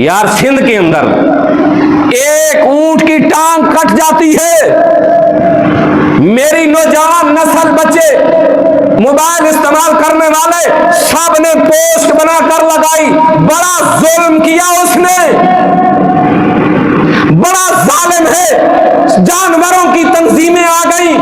यार सिंध के अंदर एक ऊंट की टांग कट जाती है, मेरी नौजवान नस्ल बच्चे मोबाइल इस्तेमाल करने वाले सब ने पोस्ट बनाकर लगाई, बड़ा जुल्म किया उसने, बड़ा जालिम है। जानवरों की तंजीमें आ गई,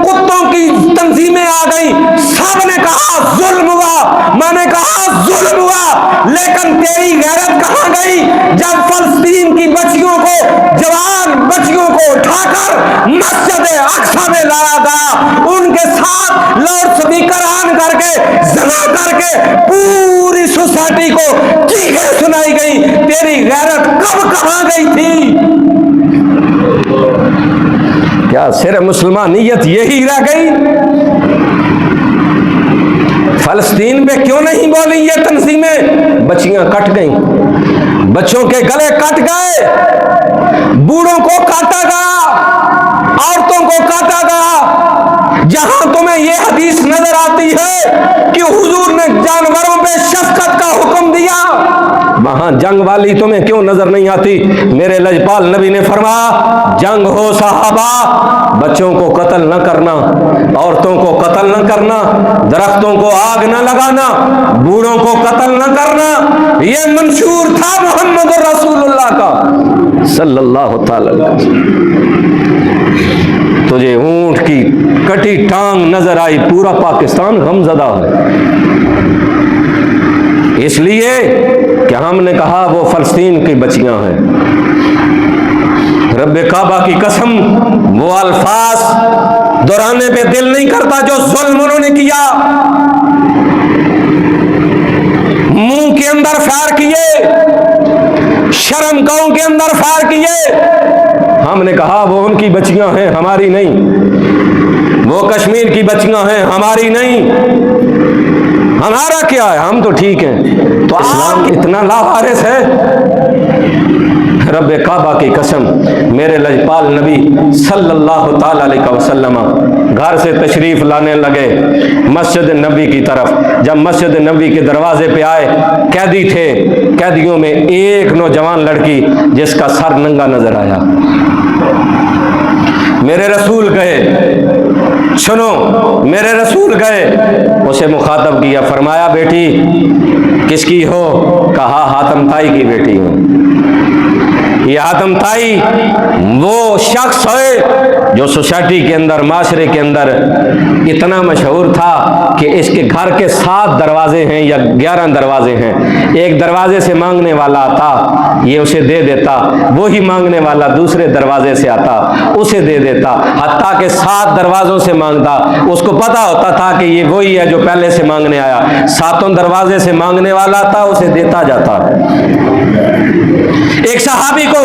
कुत्तों की तंजीमें आ गई, सब ने कहा जुल्म हुआ। मैंने कहा जुल्म हुआ, लेकिन तेरी गैरत कहां गई जब फलस्तीन की बच्चियों को, जवान बच्चियों को उठाकर मस्जिद अक्सा में लाया गया, उनके साथ लाउड स्पीकर ऑन करके जना करके पूरी सोसाइटी को चीखें सुनाई गई। तेरी गैरत कब कहां गई थी? क्या सिर्फ मुसलमानियत यही रह गई? फलस्तीन पे क्यों नहीं बोली ये तंजीमें? बच्चियां कट गई, बच्चों के गले कट गए, बूढ़ों को काटा गया, औरतों को काटा गया। जहां तुम्हें ये हदीस नजर आती है कि हुजूर ने जानवरों पे शफकत का हुक्म दिया, वहां जंग वाली तुम्हें क्यों नजर नहीं आती? मेरे लजपाल नबी ने फरमाया, जंग हो साहबा, बच्चों को कत्ल न करना, औरतों को कत्ल न करना, दरख्तों को आग न लगाना, बूढ़ों को कत्ल न करना। यह मंशूर था मोहम्मद रसूलुल्लाह का सल्लल्लाहु अलैहि वसल्लम। तुझे ऊंट की कटी टांग नजर आई, पूरा पाकिस्तान गमजदा है, इसलिए कि हमने कहा वो फलस्तीन की बच्चियां हैं। रब्बे काबा की कसम, वो अल्फाज दोहराने पे दिल नहीं करता जो जुल्म उन्होंने किया। मुंह के अंदर फायर किए, शर्म गांव के अंदर फायर किए। हमने कहा वो उनकी बच्चियां हैं, हमारी नहीं। वो कश्मीर की बच्चियां हैं, हमारी नहीं। हमारा क्या है, हम तो ठीक हैं। तो इस्लाम इतना लावारिस है। रब्बे काबा की कसम, मेरे लजपाल नबी सल्लल्लाहु ताला अलैहि वसल्लम घर से तशरीफ लाने लगे मस्जिद नबी की तरफ। जब मस्जिद नबी के दरवाजे पे आए, कैदी थे, कैदियों में एक नौजवान लड़की जिसका सर नंगा नजर आया। मेरे रसूल गए, सुनो, मेरे रसूल गए, उसे मुखातब किया, फरमाया बेटी किसकी हो? कहा हातम ताई की बेटी हूं। ये हातम ताई वो शख्स है जो सोसाइटी के अंदर, माशरे के अंदर इतना मशहूर था कि इसके घर के 7 दरवाजे हैं या 11 दरवाजे हैं। एक दरवाजे से मांगने वाला आता, ये उसे दे देता, वो ही मांगने वाला दूसरे दरवाजे से आता, उसे दे देता, हत्ता के 7 दरवाजों से मांगता। उसको पता होता था कि ये वही है जो पहले से मांगने आया। 7 दरवाजे से मांगने वाला था, उसे देता जाता। एक सहाबी को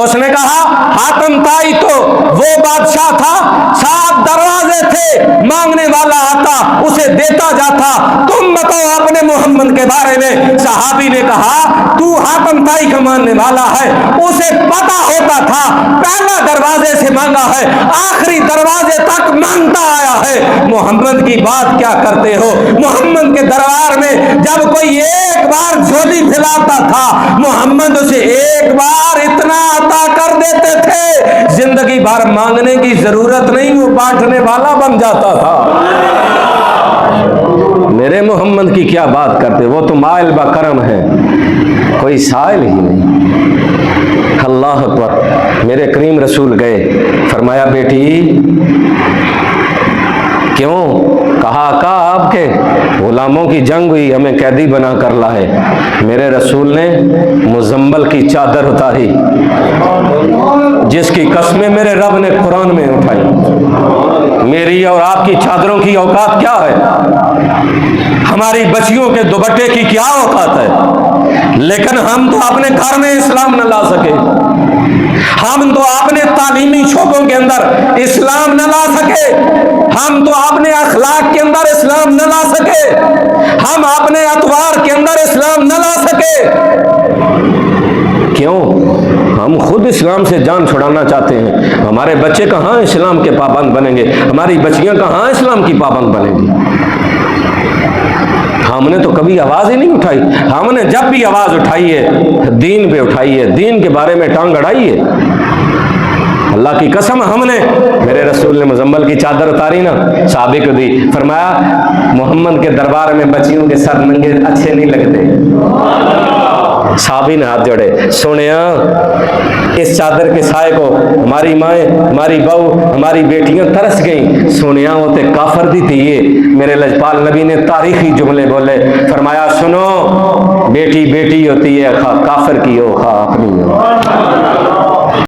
उसने कहा हातम ताई तो वो बादशाह था, 7 दरवाजे थे, मांगने वाला आता, उसे देता जाता। तुम बताओ अपने मोहम्मद के बारे में। सहाबी ने कहा तू हातम ताई का मानने वाला है, उसे पता होता था पहला दरवाजे से मांगा है, आखिरी दरवाजे तक मांगता आया है। मोहम्मद की बात क्या करते हो? मोहम्मद के दरबार में जब कोई एक बार झोली फैलाता था, मोहम्मद उसे एक बार इतना अता कर देते थे, जिंदगी भर मांगने की जरूरत नहीं, वो बांटने वाला बन जाता था। मेरे मोहम्मद की क्या बात करते, वो तो माइल बा करम है, कोई साइल ही नहीं। अल्लाह अकबर। मेरे करीम रसूल गए, फरमाया बेटी क्यों? कहा का आपके गुलामों की जंग हुई, हमें कैदी बना कर लाए। मेरे रसूल ने मुजम्मल की चादर उतारी, जिसकी कस्में मेरे रब ने कुरान में उठाई। मेरी और आपकी चादरों की औकात क्या है? हमारी बच्चियों के दुपट्टे की क्या औकात है? लेकिन हम तो अपने घर में इस्लाम न ला सके, हम तो अपने तालीमी शोबों के अंदर इस्लाम न ला सके, हम तो अपने अखलाक के अंदर इस्लाम न ला सके, हम अपने अतवार के अंदर इस्लाम न ला सके। क्यों? हम खुद इस्लाम से जान छुड़ाना चाहते हैं। हमारे बच्चे कहाँ इस्लाम के पाबंद बनेंगे? हमारी बच्चियां कहाँ इस्लाम की पाबंद बनेंगी? हमने तो कभी आवाज ही नहीं उठाई। हमने जब भी आवाज उठाई है दीन पे उठाई है, दीन के बारे में टांग अड़ाई है। अल्लाह की कसम, हमने, मेरे रसूल ने मुजम्मल की चादर उतारी ना, साहबे को दी, फरमाया मोहम्मद के दरबार में बच्चियों के सर नंगे अच्छे नहीं लगते। साहबी ने हाथ जोड़े, सुनिया इस चादर के साए को हमारी माएँ, हमारी बहू, हमारी बेटियां तरस गईं। सुनिया वो ते काफर दी थी। ये मेरे लजपाल नबी ने तारीखी जुमले बोले, फरमाया सुनो बेटी बेटी होती है, खा काफर की हो खा अपनी हो।